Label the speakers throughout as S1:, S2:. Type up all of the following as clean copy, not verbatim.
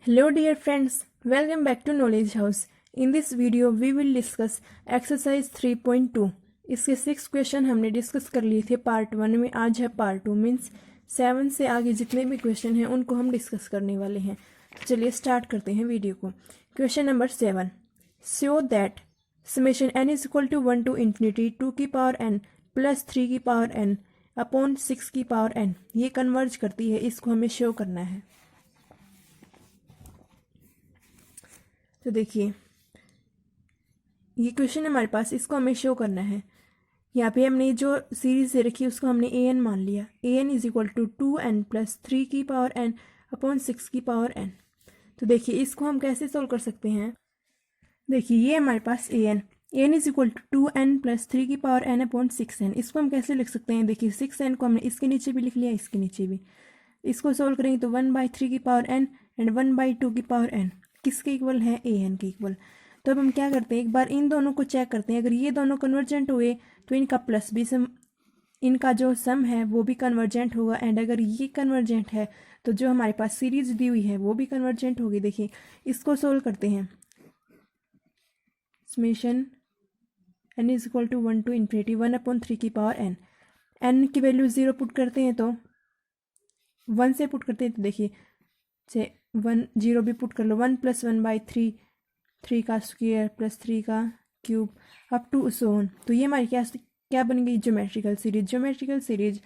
S1: Hello dear friends, welcome back to Knowledge House. In this video we will discuss exercise 3.2. इसके 6 question हमने discuss कर लिए थे part 1 में। आज है पार्ट 2 मीन्स 7 से आगे जितने भी क्वेश्चन हैं उनको हम डिस्कस करने वाले हैं। तो चलिए स्टार्ट करते हैं वीडियो को। Question number 7, show that summation n is equal to 1 to infinity 2 की पावर n प्लस 3 की पावर n अपॉन 6 की पावर n ये कन्वर्ज करती है, इसको हमें शो करना है। तो देखिए ये क्वेश्चन हमारे पास, इसको हमें शो करना है। यहाँ पे हमने जो सीरीज दे रखी है उसको हमने an मान लिया। an is equal to 2n plus 3 की पावर n अपॉन 6 की पावर n। तो देखिए इसको हम कैसे सोल्व कर सकते हैं। देखिए ये हमारे पास an is equal to 2n plus 3 की पावर n अपॉन 6n। इसको हम कैसे लिख सकते हैं। देखिए 6n को हमने इसके नीचे भी लिख लिया, इसके नीचे भी। इसको सोल्व करेंगे तो 1/3 की पावर n एंड 1/2 की पावर n किसके इक्वल है, an के इक्वल। तो अब हम क्या करते हैं, एक बार इन दोनों को चेक करते हैं। अगर ये दोनों कन्वर्जेंट हुए तो इनका प्लस भी सम, इनका जो सम है वो भी कन्वर्जेंट होगा। एंड अगर ये कन्वर्जेंट है तो जो हमारे पास सीरीज दी हुई है वो भी कन्वर्जेंट होगी। देखिए इसको सोल्व करते हैं। Summation n is equal to 1 to infinity 1/3 की पावर n। n की वैल्यू 0 पुट करते हैं तो 1 से पुट करते हैं तो देखिए से 1 0 भी पुट कर लो। 1 + 1/3 3 का स्क्वायर प्लस 3 का cube up to so on. तो ये हमारी क्या बन गई, ज्योमेट्रिकल सीरीज। ज्योमेट्रिकल सीरीज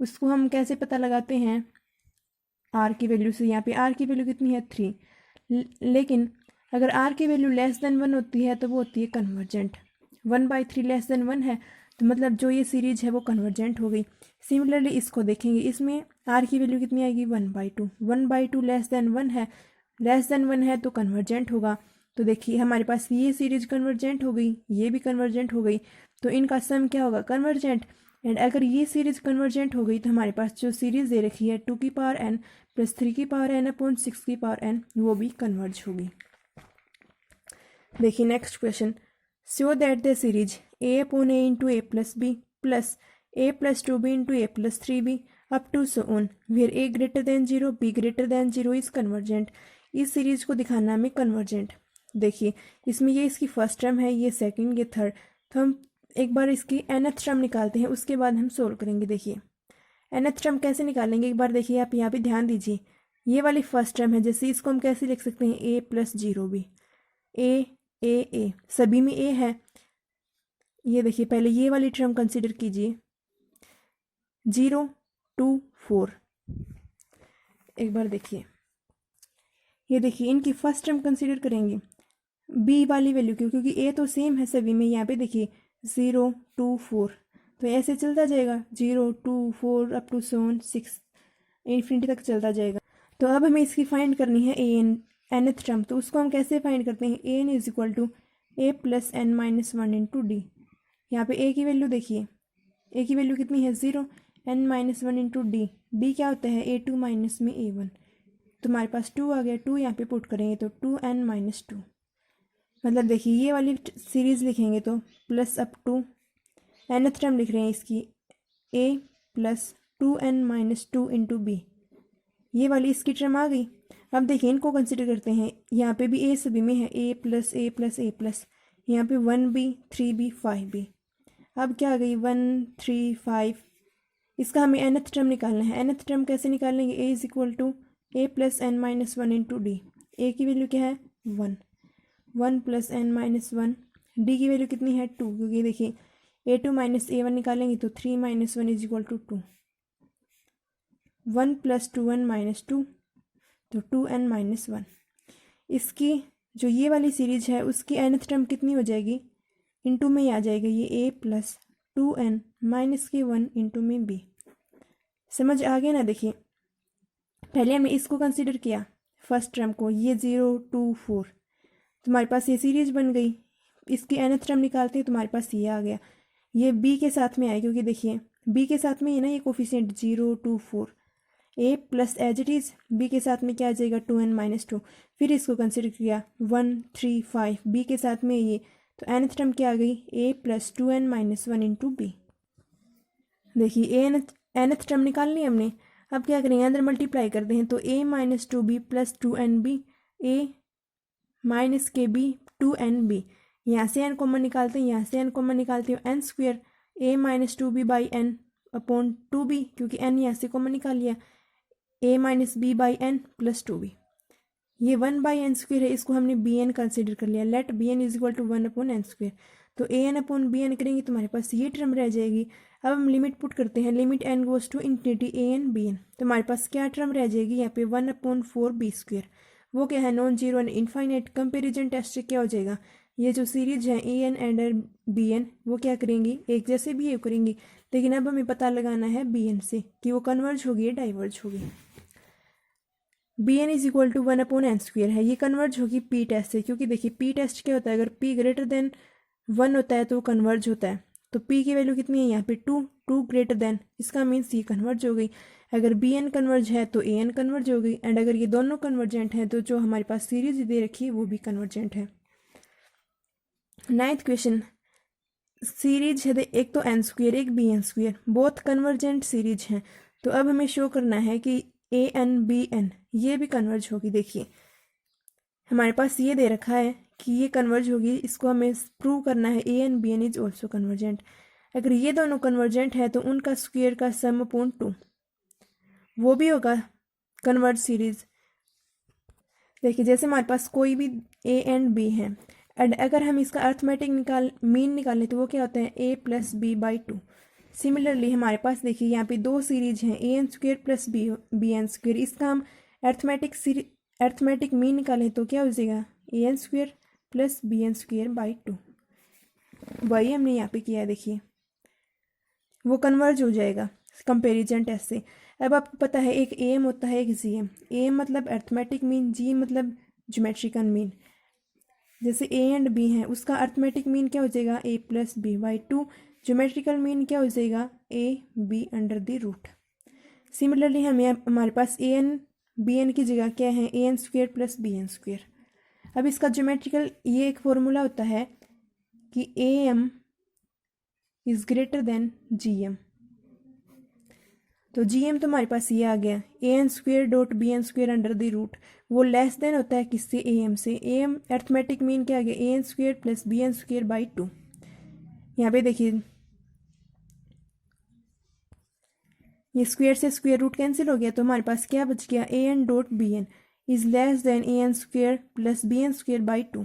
S1: उसको हम कैसे पता लगाते हैं, आर की वैल्यू से। यहाँ पे आर की वैल्यू कितनी है 3, लेकिन अगर आर की वैल्यू लेस देन 1 होती है तो वो होती है कन्वर्जेंट। 1/3 लेस देन 1 है तो मतलब जो ये सीरीज है वो कन्वर्जेंट हो गई। सिमिलरली इसको देखेंगे, इसमें आर की वैल्यू कितनी आएगी 1/2। 1/2 लेस देन 1 है, लेस देन 1 है तो कन्वर्जेंट होगा। तो देखिए हमारे पास ये सीरीज कन्वर्जेंट हो गई, ये भी कन्वर्जेंट हो गई, तो इनका सम क्या होगा, कन्वर्जेंट। एंड अगर ये सीरीज कन्वर्जेंट हो गई तो हमारे पास जो सीरीज दे रखी है 2 की पावर n प्लस 3 की पावर n अपॉन 6 की पावर n वो भी कन्वर्ज होगी। देखिए next question, show that the series a/a into a plus b plus a plus 2b into a plus 3b up to so on where a greater than 0 b greater than 0 is convergent. इस series को दिखाना हमें convergent. देखिए इसमें ये इसकी first term है, ये सेकंड, ये थर्ड। तो हम एक बार इसकी nth टर्म निकालते हैं, उसके बाद हम सोल्व करेंगे। देखिए nth टर्म कैसे निकालेंगे, एक बार देखिए आप यहाँ पे ध्यान दीजिए। ये वाली फर्स्ट टर्म है, जैसे इसको हम कैसे लिख सकते हैं, a प्लस 0b। a सभी में a है। ये देखिए पहले ये वाली टर्म कंसिडर कीजिए, 0 2 4। एक बार देखिए, ये देखिए इनकी फर्स्ट टर्म कंसिडर करेंगे, b वाली वैल्यू क्योंकि a तो सेम है सभी में। यहाँ पे देखिए 0 2 4, तो ऐसे चलता जाएगा 0 2 4 अप टू 6 इन्फिनिटी तक चलता जाएगा। तो अब हमें इसकी फाइंड करनी है nth टर्म। तो उसको हम कैसे फाइंड करते हैं, an is equal to a plus n minus 1 into d. यहाँ पे a की वैल्यू देखिए, a की वैल्यू कितनी है 0, n minus 1 into D. D क्या होता है a2 माइनस में a1। तो हमारे पास 2 आ गया, 2 यहाँ पे पुट करेंगे तो 2n माइनस 2। मतलब देखिए ये वाली सीरीज लिखेंगे तो plus up to nth term लिख रहे हैं इसकी a plus 2n minus 2 into b. ये वाली इसकी टर्म आ गई। अब देखिए इनको कंसिडर करते हैं, यहाँ पे भी a सभी में है, a plus a plus a plus, यहाँ पे 1b 3b 5b। अब क्या आ गई 1 3 5। इसका हमें nth टर्म निकालना है। nth टर्म कैसे निकालेंगे, a is equal to a plus n minus 1 into d. a की वैल्यू क्या है 1 प्लस n माइनस 1, डी की वैल्यू कितनी है 2, क्योंकि देखिए a2 माइनस a1 निकालेंगे तो 3 minus 1 is equal to 2। 1 plus 2n minus 2 तो 2n माइनस 1। इसकी जो ये वाली सीरीज है उसकी nth टर्म कितनी हो जाएगी, इंटू में ही आ जाएगा, ये a प्लस 2n माइनस के 1 इंटू में b। समझ आ गया ना। देखिए पहले हमने इसको कंसिडर किया फर्स्ट टर्म को, ये 0 2 4, तुम्हारे पास ये सीरीज बन गई। इसकी nth टर्म निकालते हैं तुम्हारे पास ये आ गया। ये b के साथ में आए क्योंकि देखिए b के साथ में ये ना ये coefficient 0 2 4, a plus as it is b के साथ में क्या आ जाएगा 2n माइनस 2। फिर इसको कंसिडर किया 1 3 5, b के साथ में ये, तो nth टर्म क्या आ गई a plus 2n minus 1 into b. देखिए nth टर्म निकाल ली हमने। अब क्या करेंगे, अंदर मल्टीप्लाई करते हैं तो a minus 2b plus 2nb A minus के बी टू एन बी, यहाँ से एन कॉमन निकालते हैं, यहाँ से एन कॉमन निकालते हो, n square a minus two b by n upon two b, क्योंकि एन यहाँ से कॉमन निकाल लिया, a minus b by n plus two b. ये वन बाई एन स्क्वेयर है, इसको हमने बी एन कंसिडर कर लिया। Let b n is equal to one upon n square, तो a n upon b n करेंगे तो हमारे पास ये टर्म रह जाएगी। अब हम लिमिट पुट करते हैं, limit n goes to infinity a n b n, तो हमारे पास क्या टर्म रह जाएगी यहाँ पे, one upon four b square. वो क्या है, non zero and infinite. Comparison test से क्या हो जाएगा, ये जो सीरीज है a n and b n वो क्या करेंगी, एक जैसे बिहेव करेंगी, लेकिन अब हमें पता लगाना है बी एन से कि वो कन्वर्ज होगी या डाइवर्ज होगी। B n is equal to one upon n square है, ये कन्वर्ज होगी पी टेस्ट से, क्योंकि देखिए पी टेस्ट क्या होता है, अगर पी ग्रेटर देन वन होता है तो वो कन्वर्ज होता है। तो पी की वैल्यू कितनी है यहाँ पे, टू ग्रेटर देन, इसका मीन्स ये कन्वर्ज हो गई। अगर बी एन कन्वर्ज है तो ए एन कन्वर्ज हो गई, एंड अगर ये दोनों कन्वर्जेंट हैं तो जो हमारे पास सीरीज दे रखी है वो भी कन्वर्जेंट है। नाइन्थ क्वेश्चन, सीरीज है एक तो एन स्क्वेयर एक b n square, both convergent series हैं, तो अब हमें शो करना है कि ए एन बी एन ये भी कन्वर्ज होगी। देखिए हमारे पास ये दे रखा है कि ये कन्वर्ज होगी, इसको हमें प्रूव करना है a n b n is also convergent. अगर ये दोनों कन्वर्जेंट है तो उनका स्क्वेयर का सम अपॉन टू वो भी होगा कन्वर्ज सीरीज। देखिए जैसे हमारे पास कोई भी ए एंड बी है, एंड अगर हम इसका अर्थमेटिक मीन निकालें तो वो क्या होता है, a plus b by two. Similarly हमारे पास देखिए यहाँ पे दो सीरीज हैं, a n square plus b n square, इसका हम अर्थमेटिक मीन निकालें तो क्या हो जाएगा, a n square plus b n square by two. वही हमने यहाँ पे किया है, देखिए वो कन्वर्ज हो जाएगा कंपेरिजन टेस्ट से। अब आपको पता है एक ए एम होता है एक जी एम, ए एम मतलब अर्थमेटिक मीन, जी मतलब ज्योमेट्रिकल मीन। जैसे ए एंड बी है उसका अर्थमेटिक मीन क्या हो जाएगा, a plus b by two, geometrical mean क्या हो जाएगा, a b under the root. Similarly हमें हमारे पास ए एन बी एन की जगह क्या है, a n square plus b n square. अब इसका ज्योमेट्रिकल ये एक फॉर्मूला होता है कि a m is greater than g m, तो जी एम तो हमारे पास ये आ गया, a n square dot b n square under the root, वो लेस देन होता है किससे, ए एम से। ए एम अर्थमेटिक मीन क्या आ गया, a n square plus b n square by two. यहाँ पे देखिए ये स्क्वेयर से स्क्वेयर रूट कैंसिल हो गया, तो हमारे पास क्या बच गया, a n dot b n is less than a n square plus b n square by two.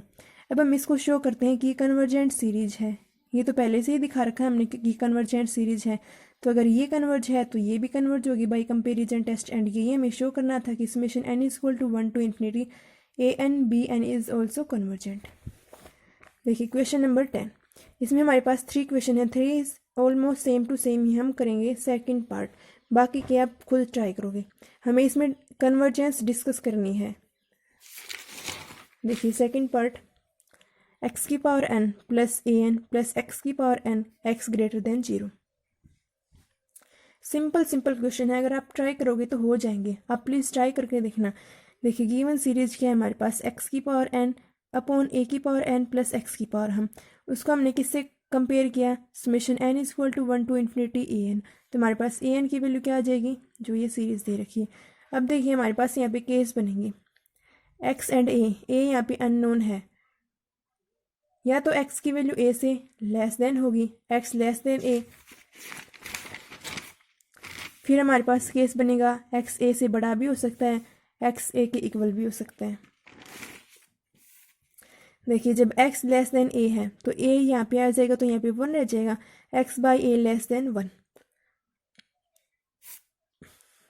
S1: अब हम इसको शो करते हैं कि कन्वर्जेंट सीरीज है, ये तो पहले से ही दिखा रखा है हमने कि कन्वर्जेंट सीरीज है, तो अगर ये कन्वर्ज है तो ये भी कन्वर्ज होगी बाई कंपेरिजन टेस्ट। एंड ये हमें शो करना था कि summation n is equal to one to infinity a n b n is also convergent. देखिए क्वेश्चन नंबर 10, इसमें हमारे पास 3 क्वेश्चन है, 3 is almost same to same ही हम करेंगे सेकंड पार्ट, बाकी के आप खुद ट्राई करोगे। हमें इसमें कन्वर्जेंस डिस्कस करनी है। देखिए सेकंड पार्ट, एक्स की power n plus a n plus x की power n x greater than zero. Simple question है, अगर आप ट्राई करोगे तो हो जाएंगे, आप प्लीज़ ट्राई करके देखना। देखिए गिवन सीरीज क्या है हमारे पास, एक्स की पावर एन अपॉन ए की पावर एन प्लस एक्स की पावर, हम उसको हमने किससे कंपेयर किया, summation n is equal to one to infinity a n, तो हमारे पास ए एन की वैल्यू क्या आ जाएगी, जो ये सीरीज दे रखी है। अब देखिए हमारे पास यहाँ पे केस बनेंगे, एक्स एंड ए यहाँ पे अननोन है, या तो एक्स की वैल्यू ए से लेस देन होगी, एक्स लेस देन ए, फिर हमारे पास केस बनेगा एक्स ए से बड़ा भी हो सकता है, एक्स ए के इक्वल भी हो सकता है। देखिए जब x लेस देन a है तो a यहाँ पे आ जाएगा, तो यहाँ पे 1 रह जाएगा, x by a less than 1।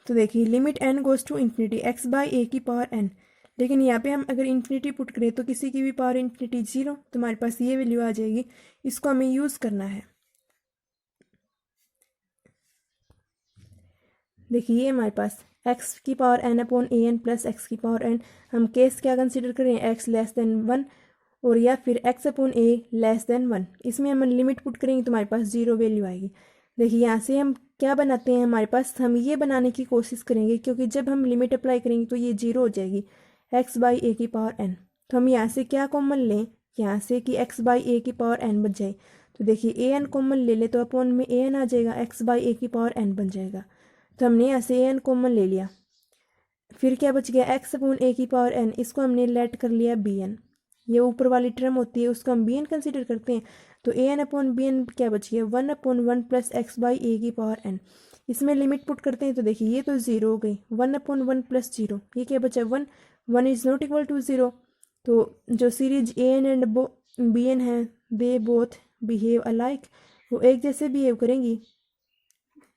S1: तो देखिए limit n goes to infinity x by a की पावर n, लेकिन यहाँ पे हम अगर इन्फिनिटी पुट करें तो किसी की भी पावर इन्फिनिटी 0, तो हमारे पास ये वैल्यू आ जाएगी, इसको हमें यूज़ करना है। देखिए ये हमारे पास x की पावर n अपॉन ए एन प्लस एक्स की पावर n, हम केस क्या कंसिडर करें, x लेस देन 1 और या फिर x अपॉन ए लेस देन 1, इसमें हम लिमिट पुट करेंगे तो हमारे पास 0 वैल्यू आएगी। देखिए यहाँ से हम क्या बनाते हैं, हमारे पास हम ये बनाने की कोशिश करेंगे, क्योंकि जब हम लिमिट अप्लाई करेंगे तो ये 0 हो जाएगी, x बाई ए की पावर n। तो हम यहाँ से क्या कॉमन लें, यहाँ से कि x बाई ए की पावर n बच जाए, तो देखिए ए एन कॉमन ले ले तो अपॉन में ए एन आ जाएगा, x बाई ए की पावर n बन जाएगा। तो हमने यहाँ से ए एन कॉमन ले लिया, फिर क्या बच गया एक्स अपॉन ए की पावर एन, इसको हमने लेट कर लिया बी एन, ये ऊपर वाली टर्म होती है उसको हम बी एन कंसिडर करते हैं। तो a n upon b N क्या बच गया 1/1 प्लस एक्स बाई ए की पावर एन। इसमें लिमिट पुट करते हैं तो देखिए ये तो जीरो हो गई, 1/1 प्लस जीरो, ये क्या बचा 1, 1 is not equal to zero. तो जो series a n and b n है दे बोथ बिहेव अलाइक, वो एक जैसे बिहेव करेंगी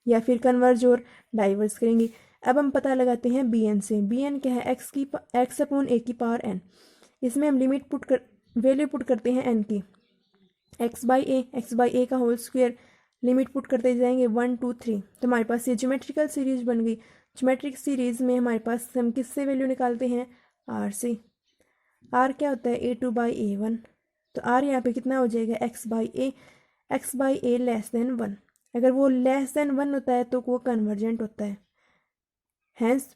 S1: या फिर कन्वर्ज और डाइवर्स करेंगी। अब हम पता लगाते हैं बी एन से, बी एन क्या है एक्स अपॉन ए की पावर एन। इसमें हम लिमिट पुट कर वैल्यू पुट करते हैं एन की, एक्स बाई ए का होल स्क्वायर, लिमिट पुट करते जाएंगे 1 2 3, तो हमारे पास ये ज्योमेट्रिकल सीरीज बन गई। ज्योमेट्रिक सीरीज में हमारे पास हम किससे वैल्यू निकालते हैं आर से। आर क्या होता है a2/a1, तो आर यहाँ पे कितना हो जाएगा x by a less than 1। अगर वो लेस देन 1 होता है तो वो कन्वर्जेंट होता है। हैंस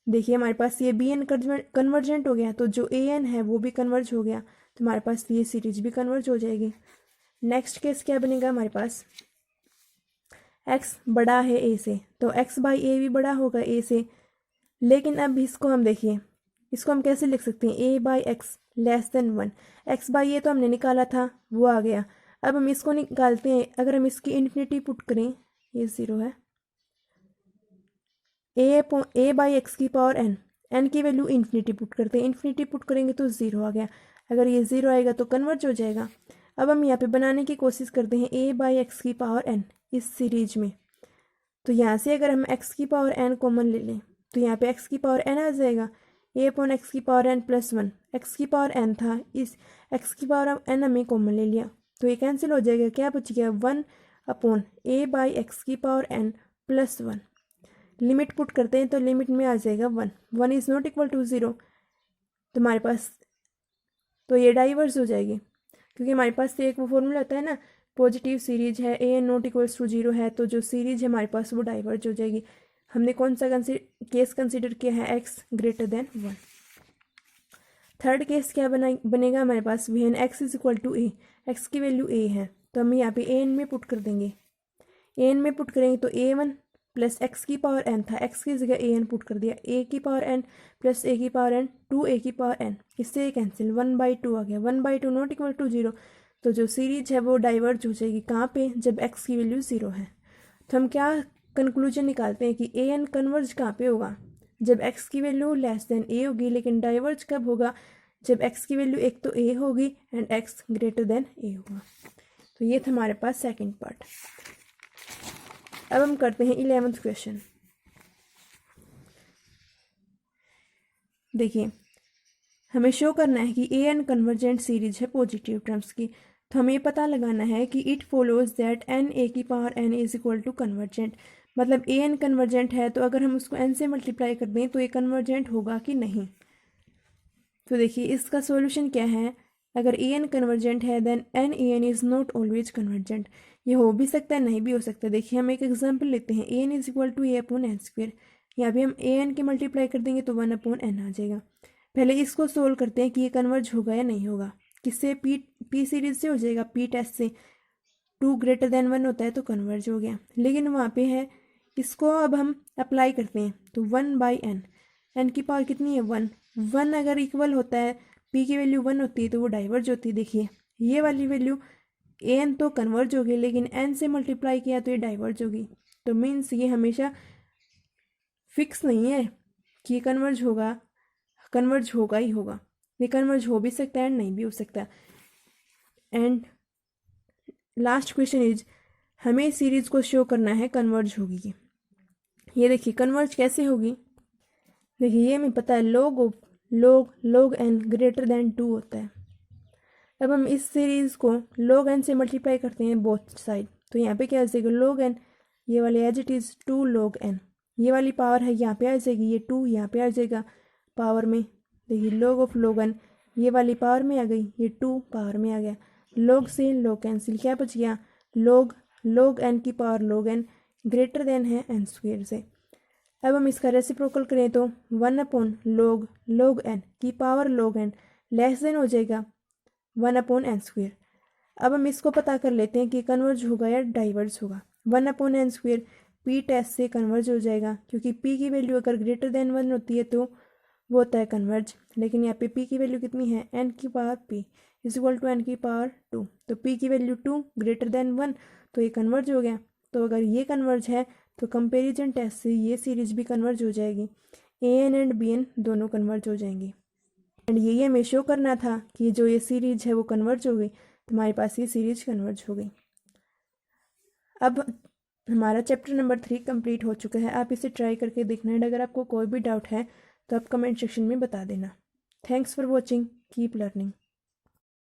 S1: देखिए हमारे पास ये बी एन कन्वर्जेंट हो गया, तो जो ए एन है वो भी कन्वर्ज हो गया, तो हमारे पास ये सीरीज भी कन्वर्ज हो जाएगी। नेक्स्ट केस क्या बनेगा हमारे पास, एक्स बड़ा है ए से, तो एक्स बाई ए भी बड़ा होगा ए से। लेकिन अब इसको हम देखिए, इसको हम कैसे लिख सकते हैं a by x less than 1, x by a तो हमने निकाला था वो आ गया। अब हम इसको निकालते हैं, अगर हम इसकी इन्फिनिटी पुट करें, ये ज़ीरो है, ए बाई एक्स की पावर एन, एन की वैल्यू इन्फिनिटी पुट करते हैं, इन्फिनिटी पुट करेंगे तो ज़ीरो आ गया। अगर ये ज़ीरो आएगा तो कन्वर्ज हो जाएगा। अब हम यहाँ पे बनाने की कोशिश करते हैं ए बाई एक्स की पावर एन इस सीरीज में, तो यहाँ से अगर हम एक्स की पावर एन कॉमन ले लें तो यहाँ पे एक्स की पावर एन आ जाएगा, ए अपॉन एक्स की पावर एन प्लस 1, एक्स की पावर एन था, इस एक्स की पावर एन हमें कॉमन ले लिया तो ये कैंसिल हो जाएगा, क्या बच गया 1 अपॉन ए बाई एक्स की power n plus 1। Limit put करते हैं तो लिमिट में आ जाएगा 1, 1 is not equal to zero, तो हमारे पास तो ये डाइवर्स हो जाएगी, क्योंकि हमारे पास एक वो फॉर्मूला होता है ना, पॉजिटिव सीरीज है a n not equals to zero है तो जो सीरीज है हमारे पास वो डाइवर्ज हो जाएगी। हमने कौन सा केस कंसिडर किया है x greater than 1। Third case क्या बनेगा हमारे पास, when x is equal to a, x की वैल्यू ए है तो हम यहाँ पे ए एन में पुट कर देंगे, ए एन में पुट करेंगे तो a1 प्लस एक्स की पावर एन था, एक्स की जगह ए एन पुट कर दिया, ए की पावर एन प्लस ए की पावर एन 2a की पावर एन, इससे कैंसिल 1/2 आ गया, 1/2 नॉट इक्वल टू जीरो, तो जो सीरीज है वो डाइवर्ज हो जाएगी कहाँ पे, जब एक्स की वैल्यू ज़ीरो है। तो हम क्या कंक्लूजन निकालते हैं कि ए एन कन्वर्ज कहाँ पे होगा, जब एक्स की वैल्यू लेस देन ए होगी, लेकिन डाइवर्ज कब होगा, जब एक्स की वैल्यू एक तो ए होगी एंड एक्स ग्रेटर देन ए होगा। तो ये था हमारे पास सेकेंड पार्ट। अब हम करते हैं 11th क्वेश्चन। देखिए हमें शो करना है कि ए एन कन्वर्जेंट सीरीज है पॉजिटिव टर्म्स की, तो हमें पता लगाना है कि it follows that n a की power n is equal to convergent, मतलब ए एन कन्वर्जेंट है तो अगर हम उसको एन से मल्टीप्लाई कर दें तो ये कन्वर्जेंट होगा कि नहीं। तो देखिए इसका सॉल्यूशन क्या है, अगर ए एन कन्वर्जेंट है then n a n is not always convergent, ये हो भी सकता है नहीं भी हो सकता। देखिए हम एक एग्जांपल लेते हैं, a n is equal to a upon n square, यहाँ भी हम ए एन के मल्टीप्लाई कर देंगे तो 1 अपॉन एन आ जाएगा। पहले इसको सोल्व करते हैं कि ये कन्वर्ज होगा या नहीं होगा, किससे पी सीरीज से हो जाएगा, पी टेस्ट से, 2 ग्रेटर देन 1 होता है तो कन्वर्ज हो गया, लेकिन वहाँ पे है, इसको अब हम अप्लाई करते हैं तो 1/n, एन की पावर कितनी है 1, 1 अगर इक्वल होता है, पी की वैल्यू 1 होती है तो वो डाइवर्ज होती है। देखिए ये वाली वैल्यू एन तो कन्वर्ज होगी, लेकिन एन से मल्टीप्लाई किया तो ये डाइवर्ज होगी, तो मीन्स ये हमेशा फिक्स नहीं है कि ये कन्वर्ज होगा ही होगा, ये कन्वर्ज हो भी सकता है एंड नहीं भी हो सकता। एंड लास्ट क्वेश्चन इज, हमें सीरीज को शो करना है कन्वर्ज होगी। ये देखिए कन्वर्ज कैसे होगी, देखिए ये हमें पता है log n ग्रेटर देन 2 होता है। अब हम इस सीरीज़ को log n से मल्टीप्लाई करते हैं बोथ साइड, तो यहाँ पे क्या आ जाएगा log n, ये वाली as it is 2 log n, ये वाली पावर है यहाँ पे आ जाएगी, ये 2 यहाँ पे आ जाएगा पावर में, देखिए log n ये वाली पावर में आ गई, ये 2 पावर में आ गया, log से log कैंसिल, क्या बच गया log n की power log n greater than है n स्क्वेयर से। अब हम इसका रेसिप्रोकल करें तो 1 अपॉन log n की power log n less than हो जाएगा 1 अपॉन n स्क्वेयर। अब हम इसको पता कर लेते हैं कि कन्वर्ज होगा या डाइवर्ज होगा। 1 upon n square p test से कन्वर्ज हो जाएगा, क्योंकि पी की वैल्यू अगर ग्रेटर देन 1 होती है तो वो होता है कन्वर्ज। लेकिन यहाँ पे पी की वैल्यू कितनी है, n की power p is equal to n की पावर 2, तो p की वैल्यू 2 ग्रेटर देन 1, तो ये कन्वर्ज हो गया। तो अगर ये कन्वर्ज है तो कंपेरिजन टेस्ट से ये सीरीज भी कन्वर्ज हो जाएगी, an एंड bn दोनों कन्वर्ज हो जाएंगी। एंड यही हमें शो करना था कि जो ये सीरीज है वो कन्वर्ज हो गई, तो हमारे पास ये सीरीज कन्वर्ज हो गई। अब हमारा चैप्टर नंबर 3 कंप्लीट हो चुका है। आप इसे ट्राई करके देखना है। अगर आपको कोई भी डाउट है तो आप कमेंट सेक्शन में बता देना। Thanks for watching, keep learning.